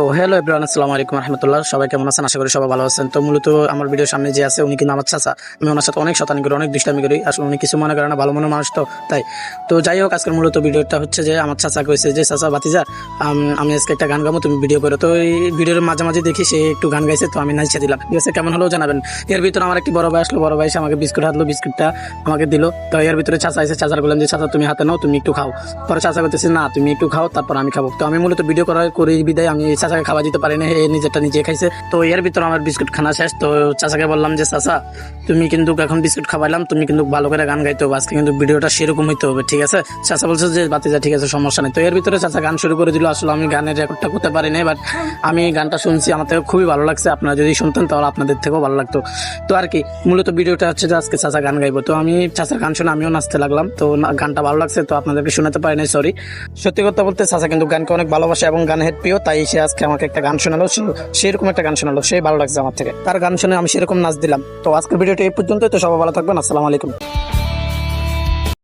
তো hello everyone, আসসালামু আলাইকুম রহমতুল্লাহ। সবাই কেমন আছেন? আশা করি সবাই ভালো আছেন। তো মূলত আমার ভিডিওর সামনে যে আছে উনি কিন্তু আমার চাচা। আমি ওনার সাথে অনেক শতানি করি, অনেক দুষ্টামি করি। আসলে উনি কিছু মনে করে না, ভালো মনের মানুষ তো তাই। তো যাই হোক, আজকের মূলত ভিডিওটা হচ্ছে যে আমার চাচা কইছে যে চাচা ভাতিজা আমি আজকে একটা গান গাবো, তুমি ভিডিও করো। তো এই ভিডিওর মাঝে মাঝে দেখি সে একটু গান গাইছে, তো আমি নাচে দিলাম। ঠিক আছে, কেমন হলো জানাবেন। এর ভিতরে আমার একটি বড় ভাই আসলো, বড় ভাই এসে আমাকে বিস্কুট হাতলো, বিস্কুটটা আমাকে দিল। তো এর ভিতরে চাচা এসে চাচার বললাম যে চাচা তুমি হাতে নাও, তুমি একটু খাও। পরে চাচা বলতেছে না তুমি একটু খাও, তারপর আমি খাবো। তো আমি মূলত ভিডিও করি বিদায় আমি চাচাকে খাওয়া দিতে পারি না, নিজেরটা নিজে খাইছে। তো এর ভিতরে আমার বিস্কুট খানা শেষ। তো চাচাকে বললাম যে চাচা তুমি কিন্তু এখন বিস্কুট খাওয়াইলাম, তুমি কিন্তু ভালো করে গান গাইতে হবে আজকে, কিন্তু ভিডিওটা সেরকম হইতে হবে, ঠিক আছে? চাচা বলছে যে বাতিজা ঠিক আছে, সমস্যা নেই। তো এর ভিতরে চাচা গান শুরু করে দিল। আসলে আমি গানের রেকর্ডটা করতে পারি নাই, বাট আমি গানটা শুনছি, আমার থেকে খুবই ভালো লাগছে। আপনারা যদি শুনতেন তাহলে আপনাদের থেকেও ভালো লাগতো। তো আর কি, মূলত ভিডিওটা হচ্ছে যে আজকে চাচা গান গাইবো। তো আমি চাচার গান শুনে আমিও নাচতে লাগলাম। তো গানটা ভালো লাগছে, তো আপনাদেরকে শোনাতে পারি নাই, সরি। সত্যি কথা বলতে চাচা কিন্তু গানকে অনেক ভালোবাসে এবং গান হেড প্রিয়, তাই সে আজকে আমাকে একটা গান শোনালো, সেরকম একটা গান শোনালো, সেই ভালো লাগছে আমার থেকে। তার গান শুনে আমি সেরকম নাচ দিলাম। তো আজকের ভিডিওটা এই পর্যন্ত। তো সবাই ভালো থাকবেন, আসসালামু আলাইকুম।